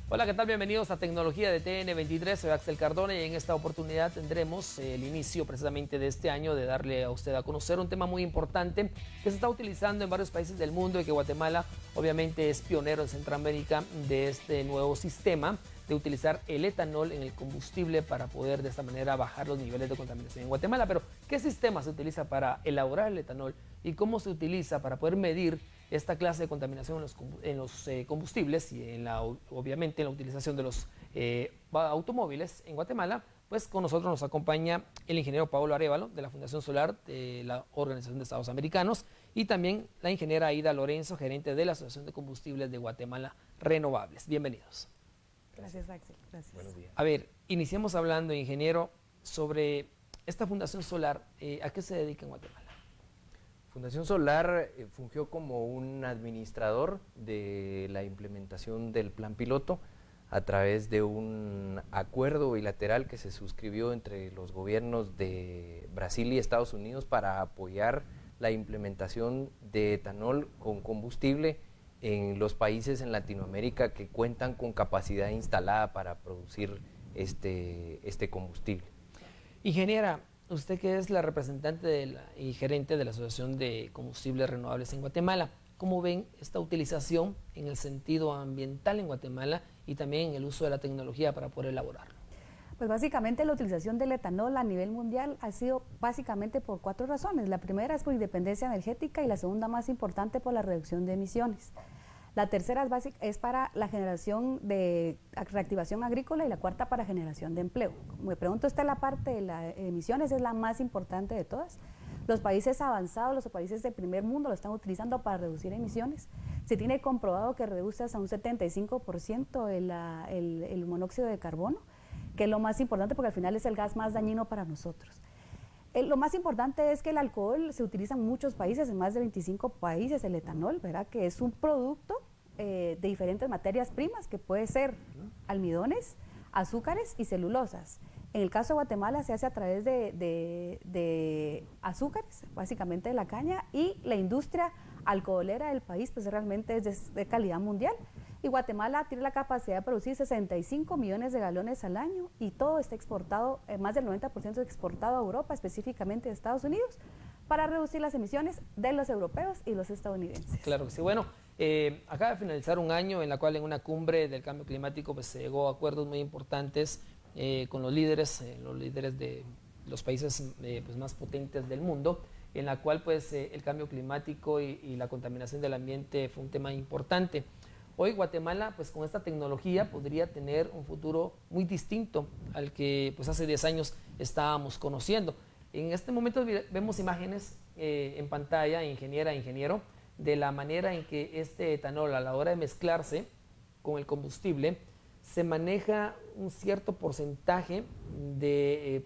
Hola, ¿qué tal? Bienvenidos a Tecnología de TN23, soy Axel Cardona y en esta oportunidad tendremos el inicio precisamente de este año de darle a usted a conocer un tema muy importante que se está utilizando en varios países del mundo y que Guatemala obviamente es pionero en Centroamérica de este nuevo sistema de utilizar el etanol en el combustible para poder de esta manera bajar los niveles de contaminación en Guatemala. Pero, ¿qué sistema se utiliza para elaborar el etanol y cómo se utiliza para poder medir esta clase de contaminación en los combustibles y obviamente en la utilización de los automóviles en Guatemala? Pues con nosotros nos acompaña el ingeniero Pablo Arévalo de la Fundación Solar de la Organización de Estados Americanos y también la ingeniera Aida Lorenzo, gerente de la Asociación de Combustibles de Guatemala Renovables. Bienvenidos. Gracias, Axel. Gracias. Buenos días. A ver, iniciemos hablando, ingeniero, sobre esta Fundación Solar. ¿A qué se dedica en Guatemala? Fundación Solar fungió como un administrador de la implementación del plan piloto a través de un acuerdo bilateral que se suscribió entre los gobiernos de Brasil y Estados Unidos para apoyar la implementación de etanol con combustible en los países en Latinoamérica que cuentan con capacidad instalada para producir este combustible. Ingeniera, usted que es la representante y gerente de la Asociación de Combustibles Renovables en Guatemala, ¿cómo ven esta utilización en el sentido ambiental en Guatemala y también en el uso de la tecnología para poder elaborarlo? Pues básicamente la utilización del etanol a nivel mundial ha sido básicamente por 4 razones. La primera es por independencia energética y la segunda más importante por la reducción de emisiones. La tercera es para la generación de reactivación agrícola y la cuarta para generación de empleo. Como me pregunto, esta es la parte de las emisiones, es la más importante de todas. Los países avanzados, los países del primer mundo lo están utilizando para reducir emisiones. Se tiene comprobado que reduce hasta un 75% el monóxido de carbono, que es lo más importante porque al final es el gas más dañino para nosotros. Lo más importante es que el alcohol se utiliza en muchos países, en más de 25 países, el etanol, ¿verdad? Que es un producto de diferentes materias primas, que puede ser almidones, azúcares y celulosas. En el caso de Guatemala se hace a través de azúcares, básicamente de la caña, y la industria alcoholera del país pues realmente es de calidad mundial. Y Guatemala tiene la capacidad de producir 65 millones de galones al año y todo está exportado, más del 90% exportado a Europa, específicamente de Estados Unidos, para reducir las emisiones de los europeos y los estadounidenses. Claro que sí. Bueno, acaba de finalizar un año en la cual en una cumbre del cambio climático pues, se llegó a acuerdos muy importantes con los líderes de los países pues, más potentes del mundo, en la cual pues, el cambio climático y la contaminación del ambiente fue un tema importante. Hoy Guatemala, pues con esta tecnología, podría tener un futuro muy distinto al que pues, hace 10 años estábamos conociendo. En este momento vemos imágenes en pantalla, ingeniero, de la manera en que este etanol, a la hora de mezclarse con el combustible, se maneja un cierto porcentaje de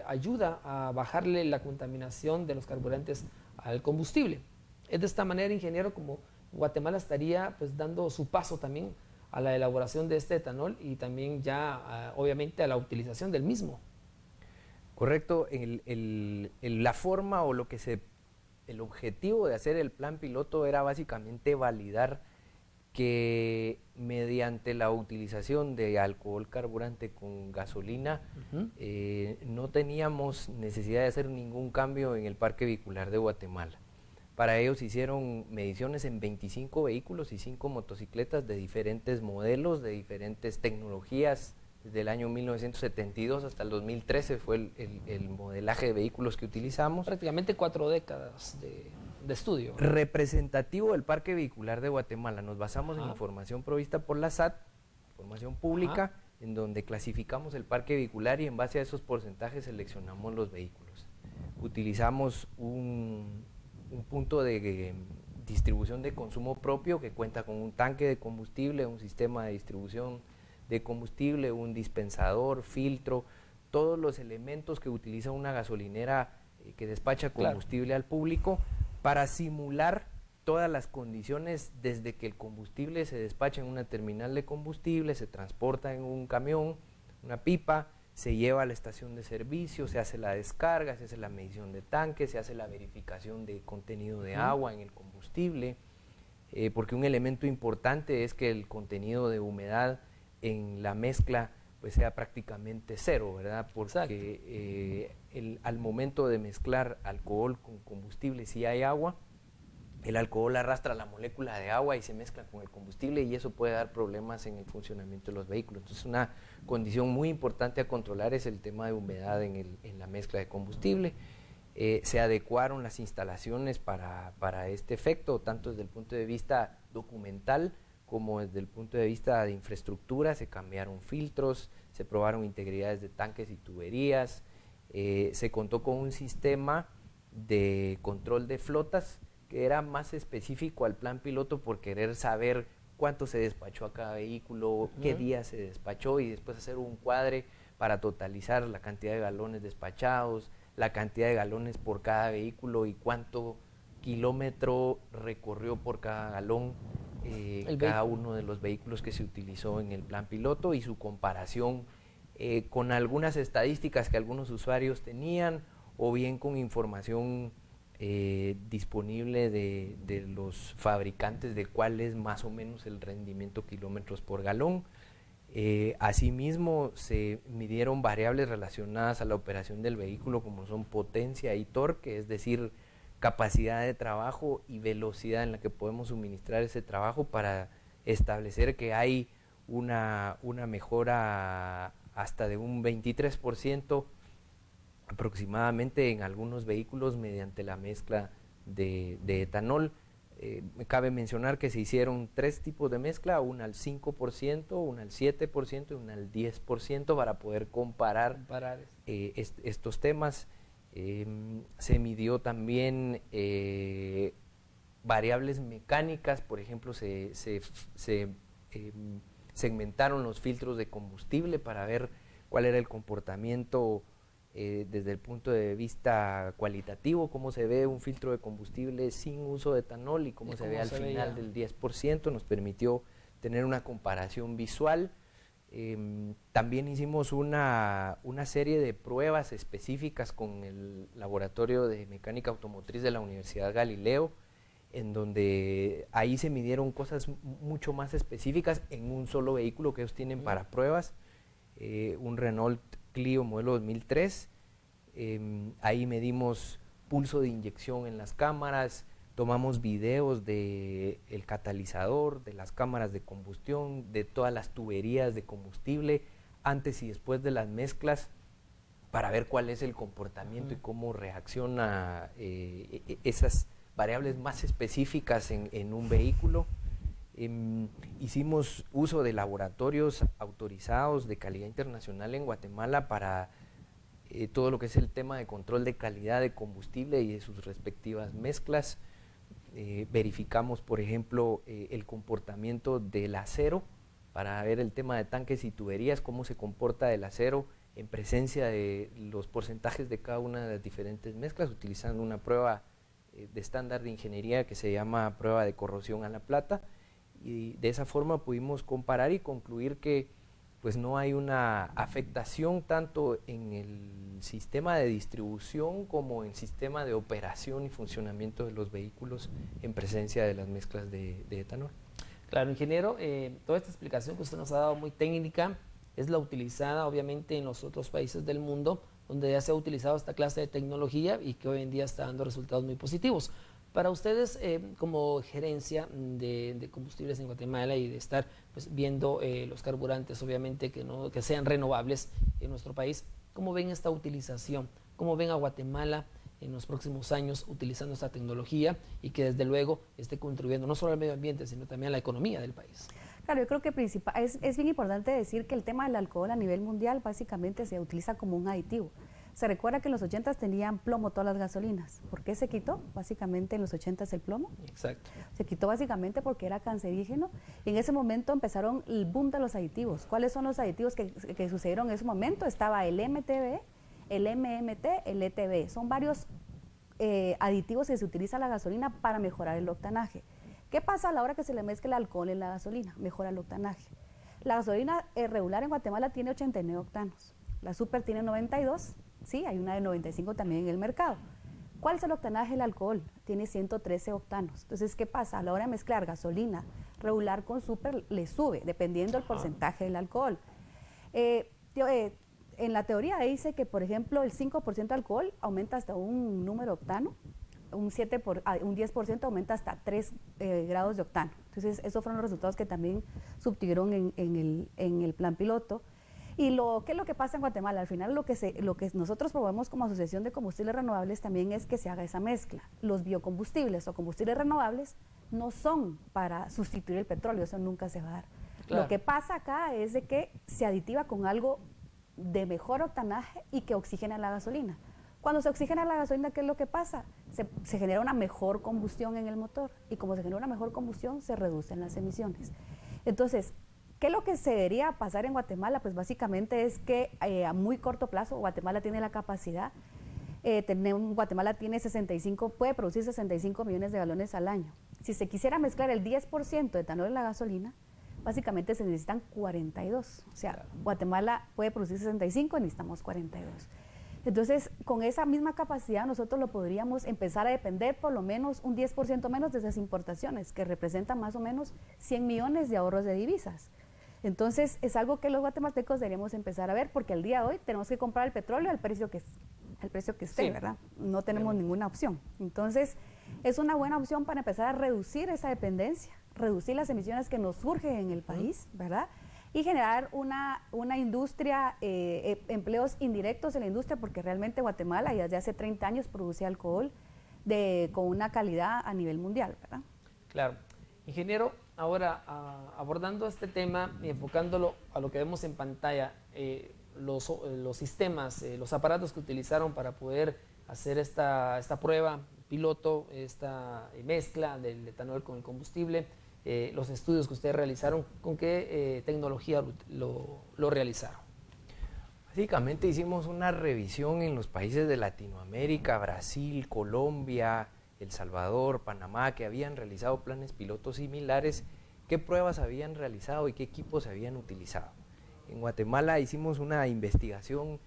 ayuda a bajarle la contaminación de los carburantes al combustible. Es de esta manera, ingeniero, como Guatemala estaría pues dando su paso también a la elaboración de este etanol y también ya obviamente a la utilización del mismo. Correcto, la forma o el objetivo de hacer el plan piloto era básicamente validar que mediante la utilización de alcohol carburante con gasolina no teníamos necesidad de hacer ningún cambio en el parque vehicular de Guatemala. Para ello se hicieron mediciones en 25 vehículos y 5 motocicletas de diferentes modelos, de diferentes tecnologías. Desde el año 1972 hasta el 2013 fue el modelaje de vehículos que utilizamos. Prácticamente 4 décadas de estudio. Representativo del parque vehicular de Guatemala. Nos basamos en información provista por la SAT, información pública, en donde clasificamos el parque vehicular y en base a esos porcentajes seleccionamos los vehículos. Utilizamos un punto de distribución de consumo propio que cuenta con un tanque de combustible, un sistema de distribución de combustible, un dispensador, filtro, todos los elementos que utiliza una gasolinera que despacha combustible al público para simular todas las condiciones desde que el combustible se despacha en una terminal de combustible, se transporta en un camión, una pipa, se lleva a la estación de servicio, se hace la descarga, se hace la medición de tanque, se hace la verificación de contenido de agua en el combustible, porque un elemento importante es que el contenido de humedad en la mezcla pues sea prácticamente cero, ¿verdad? Porque al momento de mezclar alcohol con combustible, si hay agua, el alcohol arrastra la molécula de agua y se mezcla con el combustible y eso puede dar problemas en el funcionamiento de los vehículos. Entonces una condición muy importante a controlar es el tema de humedad en la mezcla de combustible. Se adecuaron las instalaciones para este efecto, tanto desde el punto de vista documental como desde el punto de vista de infraestructura. Se cambiaron filtros, se probaron integridades de tanques y tuberías, se contó con un sistema de control de flotas que era más específico al plan piloto por querer saber cuánto se despachó a cada vehículo, qué día se despachó y después hacer un cuadre para totalizar la cantidad de galones despachados, la cantidad de galones por cada vehículo y cuánto kilómetro recorrió por cada galón cada uno de los vehículos que se utilizó en el plan piloto y su comparación con algunas estadísticas que algunos usuarios tenían o bien con información disponible de los fabricantes de cuál es más o menos el rendimiento kilómetros por galón. Asimismo, se midieron variables relacionadas a la operación del vehículo como son potencia y torque, es decir, capacidad de trabajo y velocidad en la que podemos suministrar ese trabajo para establecer que hay una mejora hasta de un 23% aproximadamente en algunos vehículos mediante la mezcla de etanol. Cabe mencionar que se hicieron 3 tipos de mezcla, una al 5%, una al 7% y una al 10% para poder comparar estos temas. Se midió también variables mecánicas, por ejemplo, se segmentaron los filtros de combustible para ver cuál era el comportamiento desde el punto de vista cualitativo, cómo se ve un filtro de combustible sin uso de etanol y cómo se ve al final del 10%, nos permitió tener una comparación visual. También hicimos una serie de pruebas específicas con el Laboratorio de Mecánica Automotriz de la Universidad Galileo, en donde ahí se midieron cosas mucho más específicas en un solo vehículo que ellos tienen para pruebas, un Renault Clio modelo 2003, ahí medimos pulso de inyección en las cámaras, tomamos videos del catalizador, de las cámaras de combustión, de todas las tuberías de combustible, antes y después de las mezclas, para ver cuál es el comportamiento y cómo reacciona esas variables más específicas en un vehículo. Hicimos uso de laboratorios autorizados de calidad internacional en Guatemala para todo lo que es el tema de control de calidad de combustible y de sus respectivas mezclas. Verificamos, por ejemplo, el comportamiento del acero para ver el tema de tanques y tuberías, cómo se comporta el acero en presencia de los porcentajes de cada una de las diferentes mezclas, utilizando una prueba de estándar de ingeniería que se llama prueba de corrosión a la plata, y de esa forma pudimos comparar y concluir que pues no hay una afectación tanto en el sistema de distribución como en el sistema de operación y funcionamiento de los vehículos en presencia de las mezclas de etanol. Claro, ingeniero, toda esta explicación que usted nos ha dado muy técnica es la utilizada obviamente en los otros países del mundo donde ya se ha utilizado esta clase de tecnología y que hoy en día está dando resultados muy positivos. Para ustedes, como gerencia de combustibles en Guatemala y de estar pues, viendo los carburantes, obviamente que sean renovables en nuestro país, ¿cómo ven esta utilización? ¿Cómo ven a Guatemala en los próximos años utilizando esta tecnología y que desde luego esté contribuyendo no solo al medio ambiente, sino también a la economía del país? Claro, yo creo que es bien importante decir que el tema del alcohol a nivel mundial básicamente se utiliza como un aditivo. Se recuerda que en los 80s tenían plomo todas las gasolinas. ¿Por qué se quitó? Básicamente en los 80s el plomo. Exacto. Se quitó básicamente porque era cancerígeno y en ese momento empezaron el boom de los aditivos. ¿Cuáles son los aditivos que sucedieron en ese momento? Estaba el MTB, el MMT, el ETB. Son varios aditivos que se utiliza en la gasolina para mejorar el octanaje. ¿Qué pasa a la hora que se le mezcla el alcohol en la gasolina? Mejora el octanaje. La gasolina regular en Guatemala tiene 89 octanos. La super tiene 92. Sí, hay una de 95 también en el mercado. ¿Cuál es el octanaje del alcohol? Tiene 113 octanos. Entonces, ¿qué pasa? A la hora de mezclar gasolina regular con súper le sube, dependiendo del porcentaje del alcohol. En la teoría dice que, por ejemplo, el 5% de alcohol aumenta hasta un número octano, un 10% aumenta hasta 3 grados de octano. Entonces, esos fueron los resultados que también subtuvieron en el plan piloto. Y ¿qué es lo que pasa en Guatemala? Al final lo que nosotros promovemos como Asociación de Combustibles Renovables también es que se haga esa mezcla. Los biocombustibles o combustibles renovables no son para sustituir el petróleo, eso nunca se va a dar. Claro. Lo que pasa acá es de que se aditiva con algo de mejor octanaje y que oxigena la gasolina. Cuando se oxigena la gasolina, ¿qué es lo que pasa? Se genera una mejor combustión en el motor, y como se genera una mejor combustión, se reducen las emisiones. Entonces, ¿qué es lo que se debería pasar en Guatemala? Pues básicamente es que a muy corto plazo Guatemala tiene la capacidad, Guatemala tiene puede producir 65 millones de galones al año. Si se quisiera mezclar el 10% de etanol en la gasolina, básicamente se necesitan 42. O sea, claro. Guatemala puede producir 65, necesitamos 42. Entonces, con esa misma capacidad nosotros lo podríamos empezar a depender por lo menos un 10% menos de esas importaciones, que representan más o menos 100 millones de ahorros de divisas. Entonces, es algo que los guatemaltecos deberíamos empezar a ver, porque al día de hoy tenemos que comprar el petróleo al precio que esté, sí, ¿verdad? No tenemos ninguna opción. Entonces, es una buena opción para empezar a reducir esa dependencia, reducir las emisiones que nos surgen en el país, ¿verdad? Y generar una industria, empleos indirectos en la industria, porque realmente Guatemala ya desde hace 30 años produce alcohol con una calidad a nivel mundial, ¿verdad? Claro. Ingeniero, ahora abordando este tema y enfocándolo a lo que vemos en pantalla, los sistemas, los aparatos que utilizaron para poder hacer esta prueba piloto, esta mezcla del etanol con el combustible, los estudios que ustedes realizaron, ¿con qué tecnología lo realizaron? Básicamente hicimos una revisión en los países de Latinoamérica, Brasil, Colombia, El Salvador, Panamá, que habían realizado planes pilotos similares, qué pruebas habían realizado y qué equipos habían utilizado. En Guatemala hicimos una investigación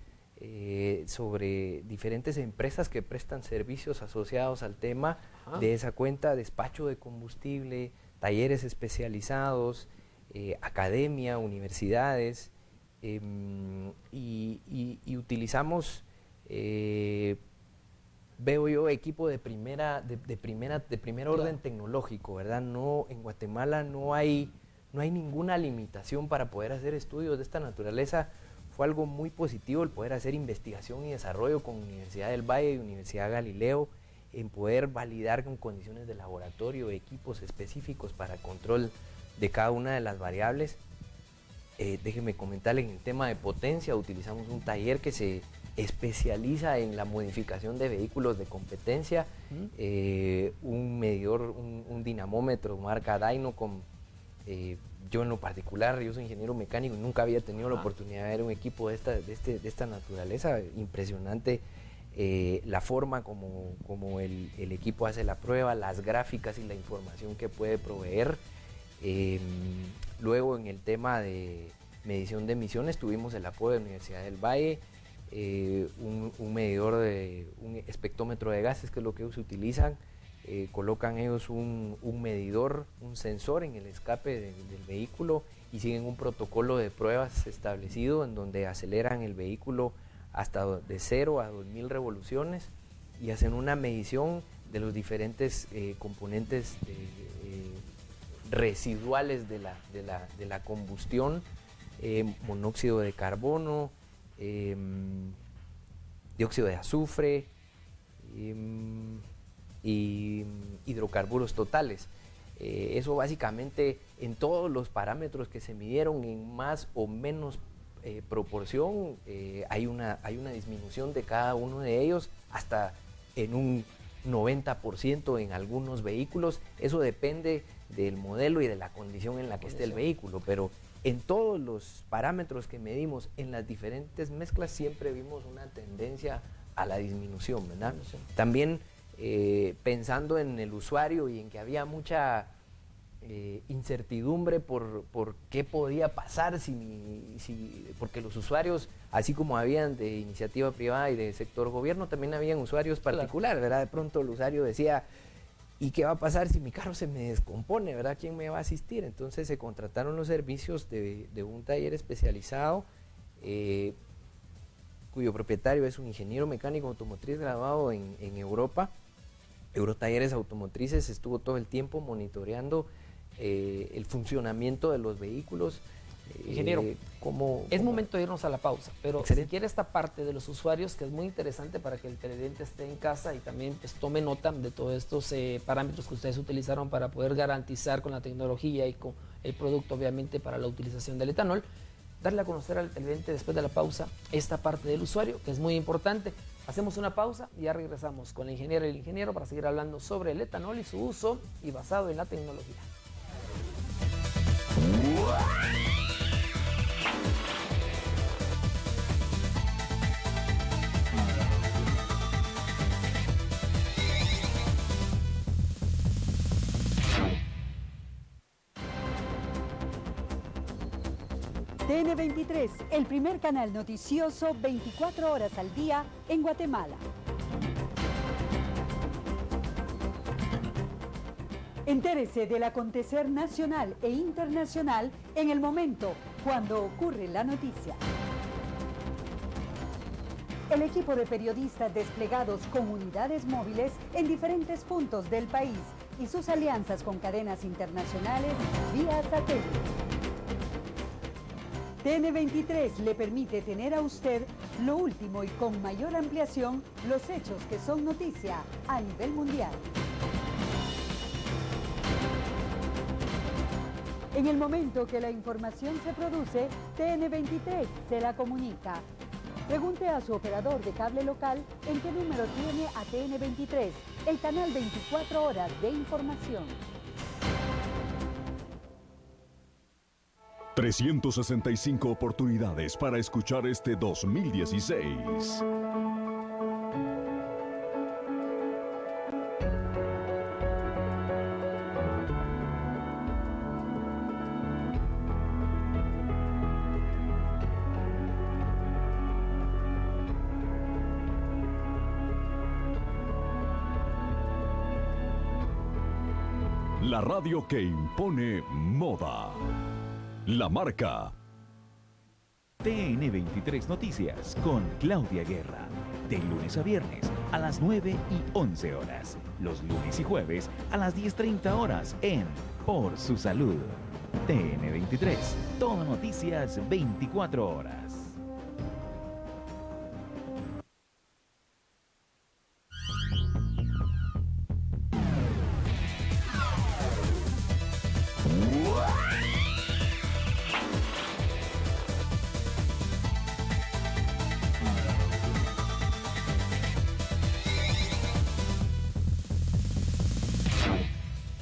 sobre diferentes empresas que prestan servicios asociados al tema de esa cuenta, despacho de combustible, talleres especializados, academia, universidades, y utilizamos, veo yo, equipo de primer orden tecnológico, ¿verdad? No, en Guatemala no hay ninguna limitación para poder hacer estudios de esta naturaleza. Fue algo muy positivo el poder hacer investigación y desarrollo con Universidad del Valle y Universidad Galileo, en poder validar con condiciones de laboratorio equipos específicos para control de cada una de las variables. Déjenme comentarles, en el tema de potencia utilizamos un taller que se especializa en la modificación de vehículos de competencia, un medidor, un dinamómetro marca Dynacom. Yo en lo particular, yo soy ingeniero mecánico y nunca había tenido la oportunidad de ver un equipo de esta naturaleza. Impresionante la forma como el equipo hace la prueba, las gráficas y la información que puede proveer. Luego, en el tema de medición de emisiones, tuvimos el apoyo de la Universidad del Valle, un medidor, un espectrómetro de gases, que es lo que ellos utilizan. Colocan ellos un medidor, un sensor en el escape del vehículo y siguen un protocolo de pruebas establecido en donde aceleran el vehículo hasta de 0 a 2000 revoluciones y hacen una medición de los diferentes componentes residuales de la combustión, monóxido de carbono, dióxido de azufre, y hidrocarburos totales. Eso básicamente en todos los parámetros que se midieron en más o menos proporción, hay una disminución de cada uno de ellos hasta en un 90% en algunos vehículos. Eso depende del modelo y de la condición en la que esté el vehículo, pero en todos los parámetros que medimos en las diferentes mezclas siempre vimos una tendencia a la disminución, ¿verdad? También pensando en el usuario y en que había mucha incertidumbre por qué podía pasar, porque los usuarios, así como habían de iniciativa privada y de sector gobierno, también habían usuarios particulares, ¿verdad? De pronto el usuario decía, ¿Y qué va a pasar si mi carro se me descompone, verdad? ¿Quién me va a asistir? Entonces se contrataron los servicios de un taller especializado, cuyo propietario es un ingeniero mecánico automotriz graduado en Europa. Eurotalleres Automotrices estuvo todo el tiempo monitoreando el funcionamiento de los vehículos. Ingeniero, es momento de irnos a la pausa, pero excelente. Si quiere esta parte de los usuarios, que es muy interesante para que el televidente esté en casa y también pues, tome nota de todos estos parámetros que ustedes utilizaron para poder garantizar con la tecnología y con el producto, obviamente, para la utilización del etanol, darle a conocer al televidente después de la pausa esta parte del usuario, que es muy importante. Hacemos una pausa y ya regresamos con la ingeniera y el ingeniero para seguir hablando sobre el etanol y su uso y basado en la tecnología. TN23, el primer canal noticioso 24 horas al día en Guatemala. Entérese del acontecer nacional e internacional en el momento cuando ocurre la noticia. El equipo de periodistas desplegados con unidades móviles en diferentes puntos del país y sus alianzas con cadenas internacionales vía satélite. TN23 le permite tener a usted lo último y con mayor ampliación los hechos que son noticia a nivel mundial. En el momento que la información se produce, TN23 se la comunica. Pregunte a su operador de cable local en qué número tiene a TN23, el canal 24 horas de información. 365 oportunidades para escuchar este 2016. La radio que impone moda. La Marca. TN23 Noticias con Claudia Guerra. De lunes a viernes a las 9 y 11 horas. Los lunes y jueves a las 10:30 horas en Por Su Salud. TN23. Todo noticias 24 horas.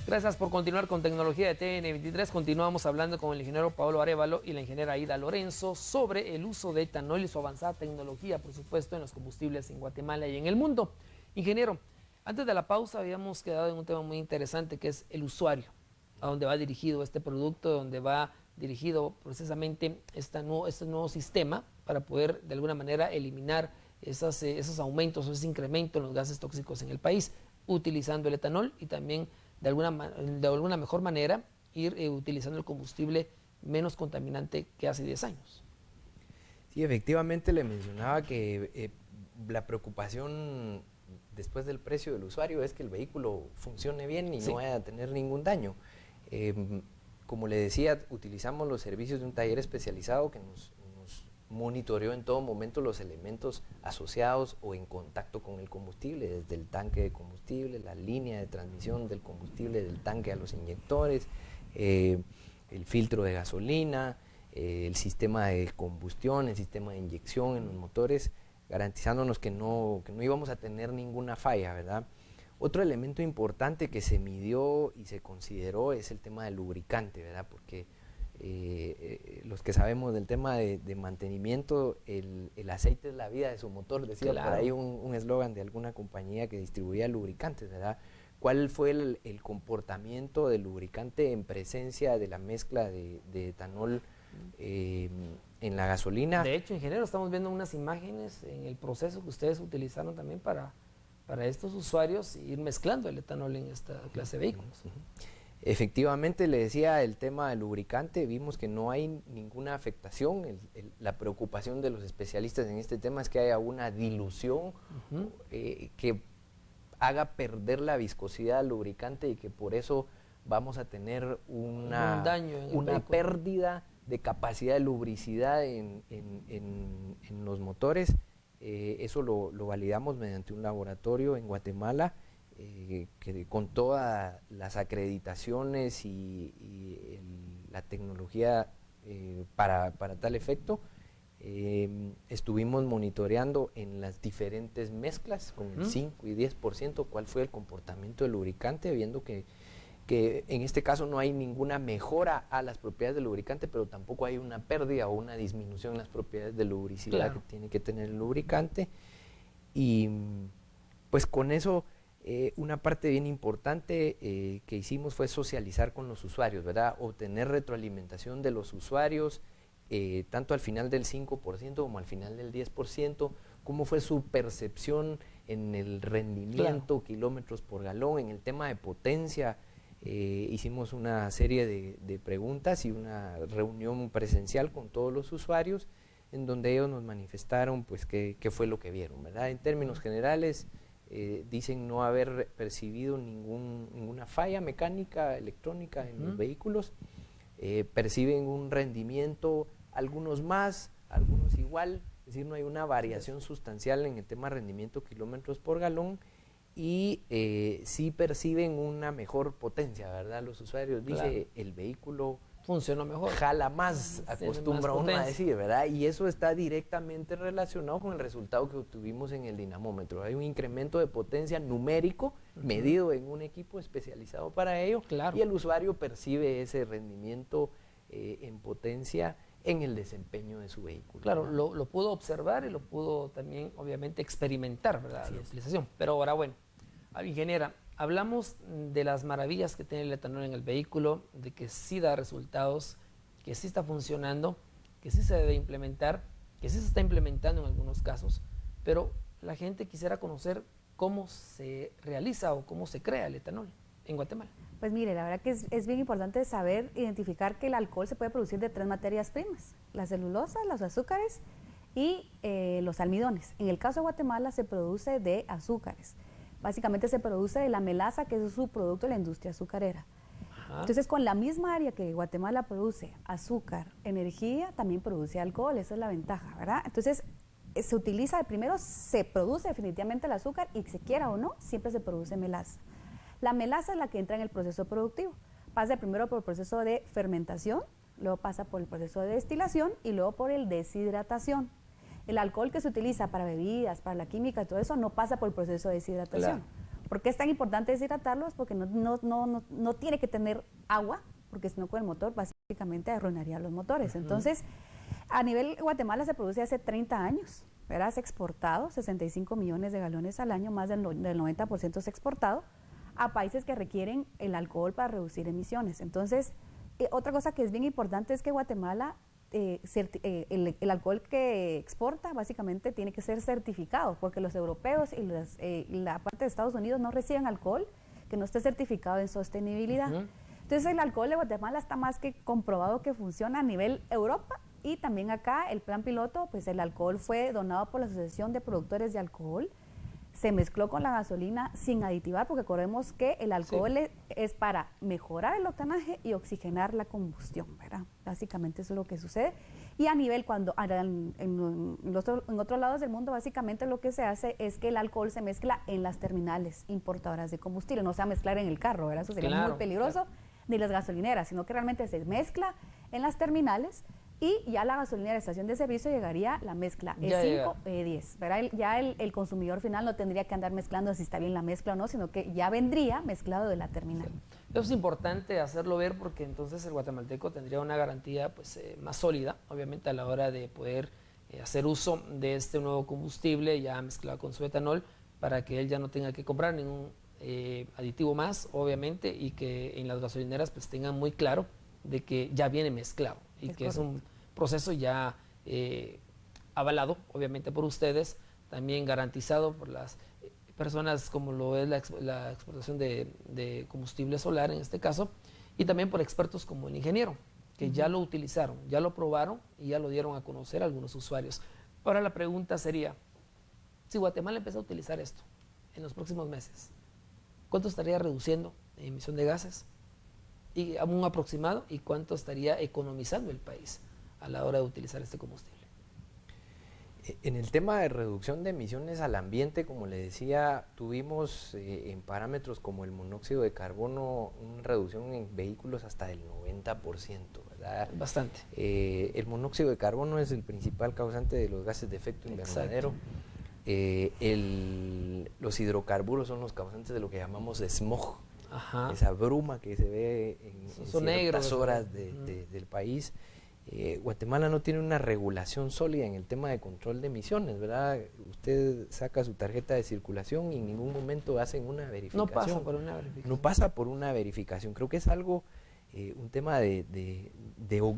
Gracias por continuar con Tecnología de TN23. Continuamos hablando con el ingeniero Pablo Arévalo y la ingeniera Aida Lorenzo sobre el uso de etanol y su avanzada tecnología, por supuesto, en los combustibles en Guatemala y en el mundo. Ingeniero, antes de la pausa habíamos quedado en un tema muy interesante que es el usuario, a dónde va dirigido este producto, dónde va dirigido precisamente este nuevo sistema para poder de alguna manera eliminar esos aumentos o ese incremento en los gases tóxicos en el país, utilizando el etanol y también de alguna mejor manera ir utilizando el combustible menos contaminante que hace 10 años. Sí, efectivamente le mencionaba que la preocupación después del precio del usuario es que el vehículo funcione bien y no vaya a tener ningún daño. Como le decía, utilizamos los servicios de un taller especializado que nos monitoreó en todo momento los elementos asociados o en contacto con el combustible, desde el tanque de combustible, la línea de transmisión del combustible del tanque a los inyectores, el filtro de gasolina, el sistema de combustión, el sistema de inyección en los motores, garantizándonos que no íbamos a tener ninguna falla, ¿verdad? Otro elemento importante que se midió y se consideró es el tema del lubricante, ¿verdad? Porque los que sabemos del tema de mantenimiento, el aceite es la vida de su motor, decía por ahí un eslogan de alguna compañía que distribuía lubricantes, ¿verdad? ¿Cuál fue el comportamiento del lubricante en presencia de la mezcla de etanol en la gasolina? De hecho, ingeniero, estamos viendo unas imágenes en el proceso que ustedes utilizaron también para para estos usuarios ir mezclando el etanol en esta clase de vehículos. Efectivamente, le decía el tema del lubricante, vimos que no hay ninguna afectación. La preocupación de los especialistas en este tema es que haya una dilución que haga perder la viscosidad del lubricante y que por eso vamos a tener un daño una pérdida de capacidad de lubricidad en los motores. Eso lo validamos mediante un laboratorio en Guatemala, que con todas las acreditaciones y la tecnología para tal efecto, estuvimos monitoreando en las diferentes mezclas con el 5 y 10% cuál fue el comportamiento del lubricante, viendo que en este caso no hay ninguna mejora a las propiedades del lubricante, pero tampoco hay una pérdida o una disminución en las propiedades de lubricidad que tiene que tener el lubricante. Y pues con eso una parte bien importante que hicimos fue socializar con los usuarios, ¿verdad? Obtener retroalimentación de los usuarios, tanto al final del 5% como al final del 10%, cómo fue su percepción en el rendimiento, kilómetros por galón, en el tema de potencia. Hicimos una serie de preguntas y una reunión presencial con todos los usuarios, en donde ellos nos manifestaron pues qué fue lo que vieron, ¿verdad? En términos generales, dicen no haber percibido ninguna falla mecánica, electrónica en los vehículos. Perciben un rendimiento, algunos más, algunos igual, es decir, no hay una variación sustancial en el tema de rendimiento kilómetros por galón, y sí perciben una mejor potencia, ¿verdad? Los usuarios dicen, el vehículo funciona mejor, jala más, acostumbra uno a decir, ¿verdad? Y eso está directamente relacionado con el resultado que obtuvimos en el dinamómetro. Hay un incremento de potencia numérico medido en un equipo especializado para ello, y el usuario percibe ese rendimiento en potencia en el desempeño de su vehículo. Claro, lo pudo observar y lo pudo también, obviamente, experimentar, ¿verdad? La utilización. Pero ahora, bueno, ingeniera, hablamos de las maravillas que tiene el etanol en el vehículo, de que sí da resultados, que sí está funcionando, que sí se debe implementar, que sí se está implementando en algunos casos, pero la gente quisiera conocer cómo se realiza o cómo se crea el etanol en Guatemala. Pues mire, la verdad que es bien importante saber identificar que el alcohol se puede producir de 3 materias primas: la celulosa, los azúcares y los almidones. En el caso de Guatemala se produce de azúcares. Básicamente se produce de la melaza, que es un subproducto de la industria azucarera. Entonces, con la misma área que Guatemala produce azúcar, energía, también produce alcohol. Esa es la ventaja, ¿verdad? Entonces, se utiliza, primero se produce definitivamente el azúcar, y se quiera o no, siempre se produce melaza. La melaza es la que entra en el proceso productivo. Pasa primero por el proceso de fermentación, luego pasa por el proceso de destilación y luego por el deshidratación. El alcohol que se utiliza para bebidas, para la química y todo eso, no pasa por el proceso de deshidratación. ¿Por qué es tan importante deshidratarlos? Porque no tiene que tener agua, porque si no con el motor básicamente arruinaría los motores. Entonces, a nivel Guatemala se produce hace 30 años, ¿verdad? Se ha exportado 65 millones de galones al año, más del 90% es exportado a países que requieren el alcohol para reducir emisiones. Entonces, otra cosa que es bien importante es que Guatemala, el alcohol que exporta básicamente tiene que ser certificado, porque los europeos y la parte de Estados Unidos no reciben alcohol que no esté certificado en sostenibilidad. Entonces, el alcohol de Guatemala está más que comprobado que funciona a nivel Europa, y también acá el plan piloto, pues el alcohol fue donado por la Asociación de Productores de Alcohol. Se mezcló con la gasolina sin aditivar, porque recordemos que el alcohol es para mejorar el octanaje y oxigenar la combustión, ¿verdad? Básicamente eso es lo que sucede. Y a nivel, en otros lados del mundo, básicamente lo que se hace es que el alcohol se mezcla en las terminales importadoras de combustible, no se va a mezclar en el carro, ¿verdad? Eso sería muy peligroso, ni las gasolineras, sino que realmente se mezcla en las terminales, y ya la gasolinera de estación de servicio llegaría la mezcla E5, E10, ¿verdad? Ya el consumidor final no tendría que andar mezclando si está bien la mezcla o no, sino que ya vendría mezclado de la terminal. Eso es importante hacerlo ver, porque entonces el guatemalteco tendría una garantía pues, más sólida, obviamente, a la hora de poder hacer uso de este nuevo combustible ya mezclado con su etanol, para que él ya no tenga que comprar ningún aditivo más, obviamente, y que en las gasolineras pues tengan muy claro de que ya viene mezclado, y que es un proceso ya personas como lo es la exportación de combustible solar en este caso, y también por expertos como el ingeniero, que ya lo utilizaron, ya lo probaron y ya lo dieron a conocer a algunos usuarios. Ahora la pregunta sería, si Guatemala empieza a utilizar esto en los próximos meses, ¿cuánto estaría reduciendo la emisión de gases? Y a un aproximado, ¿y cuánto estaría economizando el país a la hora de utilizar este combustible? En el tema de reducción de emisiones al ambiente, como le decía, tuvimos en parámetros como el monóxido de carbono una reducción en vehículos hasta del 90%, ¿verdad? Bastante. El monóxido de carbono es el principal causante de los gases de efecto invernadero. Los hidrocarburos son los causantes de lo que llamamos smog, esa bruma que se ve en ciertas horas del país. Guatemala no tiene una regulación sólida en el tema de control de emisiones, ¿verdad? Usted saca su tarjeta de circulación y en ningún momento hacen una verificación. No pasa por una verificación. No pasa por una verificación. Creo que es algo, un tema de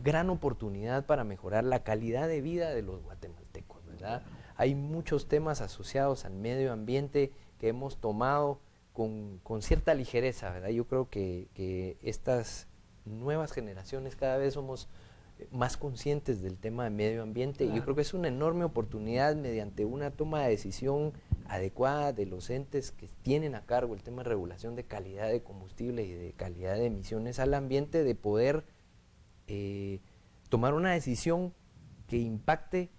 gran oportunidad para mejorar la calidad de vida de los guatemaltecos, ¿verdad? Hay muchos temas asociados al medio ambiente que hemos tomado con cierta ligereza, ¿verdad? Yo creo que estas nuevas generaciones cada vez somos más conscientes del tema de medio ambiente. Claro. Y yo creo que es una enorme oportunidad mediante una toma de decisión adecuada de los entes que tienen a cargo el tema de regulación de calidad de combustible y de calidad de emisiones al ambiente, de poder tomar una decisión que impacte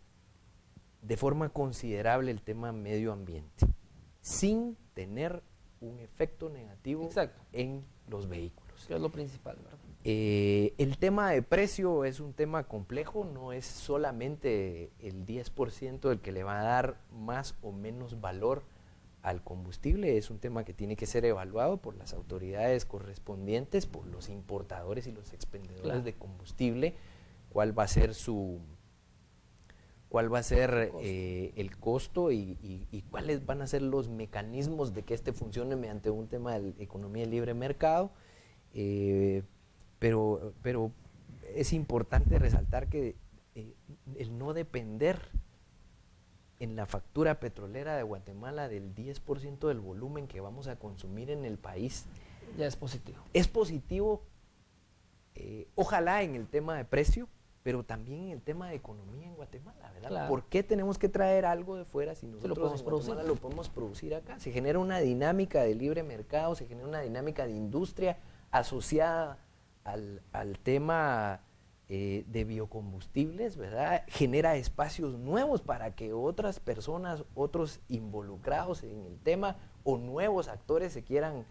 de forma considerable el tema medio ambiente, sin tener un efecto negativo en los vehículos. Que es lo principal, ¿verdad? El tema de precio es un tema complejo, no es solamente el 10% el que le va a dar más o menos valor al combustible, es un tema que tiene que ser evaluado por las autoridades correspondientes, por los importadores y los expendedores de combustible, cuál va a ser el costo y cuáles van a ser los mecanismos de que este funcione mediante un tema de economía de libre mercado. Pero es importante resaltar que el no depender en la factura petrolera de Guatemala del 10% del volumen que vamos a consumir en el país ya es positivo. Es positivo, ojalá en el tema de precio, pero también en el tema de economía en Guatemala, ¿verdad? Claro. ¿Por qué tenemos que traer algo de fuera si nosotros en Guatemala lo podemos producir acá? Se genera una dinámica de libre mercado, se genera una dinámica de industria asociada al tema de biocombustibles, ¿verdad? Genera espacios nuevos para que otras personas, otros involucrados en el tema o nuevos actores se quieran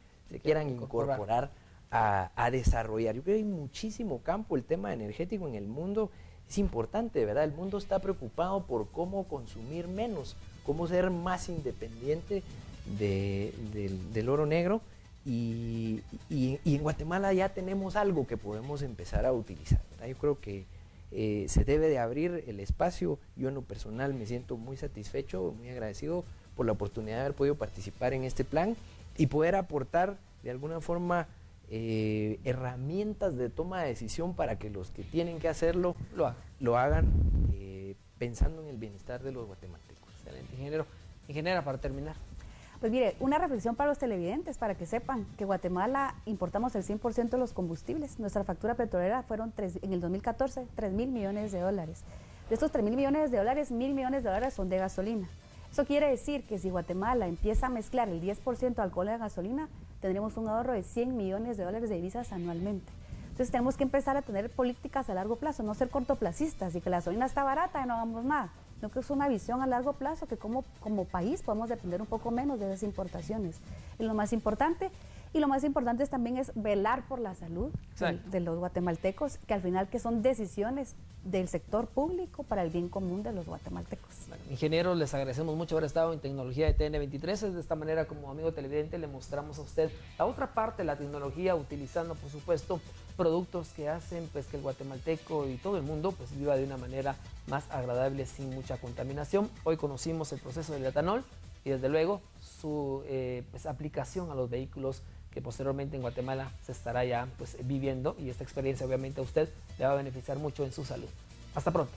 incorporar a desarrollar. Yo creo que hay muchísimo campo. El tema energético en el mundo es importante, ¿verdad? El mundo está preocupado por cómo consumir menos, cómo ser más independiente del oro negro. Y en Guatemala ya tenemos algo que podemos empezar a utilizar, ¿verdad? Yo creo que se debe de abrir el espacio. Yo en lo personal me siento muy satisfecho, muy agradecido por la oportunidad de haber podido participar en este plan y poder aportar de alguna forma herramientas de toma de decisión para que los que tienen que hacerlo lo hagan pensando en el bienestar de los guatemaltecos. Excelente, ingeniero. Ingeniera, para terminar. Pues mire, una reflexión para los televidentes, para que sepan que Guatemala importamos el 100% de los combustibles. Nuestra factura petrolera fueron en el 2014 $3,000 millones. De estos $3,000 millones, $1,000 millones son de gasolina. Eso quiere decir que si Guatemala empieza a mezclar el 10% de alcohol y gasolina, tendremos un ahorro de $100 millones de divisas anualmente. Entonces tenemos que empezar a tener políticas a largo plazo, no ser cortoplacistas y que la gasolina está barata y no hagamos nada. No, que es una visión a largo plazo, que como país podemos depender un poco menos de esas importaciones. Es lo más importante. Y lo más importante también es velar por la salud de los guatemaltecos, que al final que son decisiones del sector público para el bien común de los guatemaltecos. Bueno, ingenieros, les agradecemos mucho haber estado en Tecnología de TN23. Es de esta manera, como amigo televidente, le mostramos a usted la otra parte de la tecnología, utilizando, por supuesto, productos que hacen pues, que el guatemalteco y todo el mundo pues, viva de una manera más agradable, sin mucha contaminación. Hoy conocimos el proceso del etanol y, desde luego, su pues, aplicación a los vehículos que posteriormente en Guatemala se estará ya pues, viviendo, y esta experiencia obviamente a usted le va a beneficiar mucho en su salud. Hasta pronto.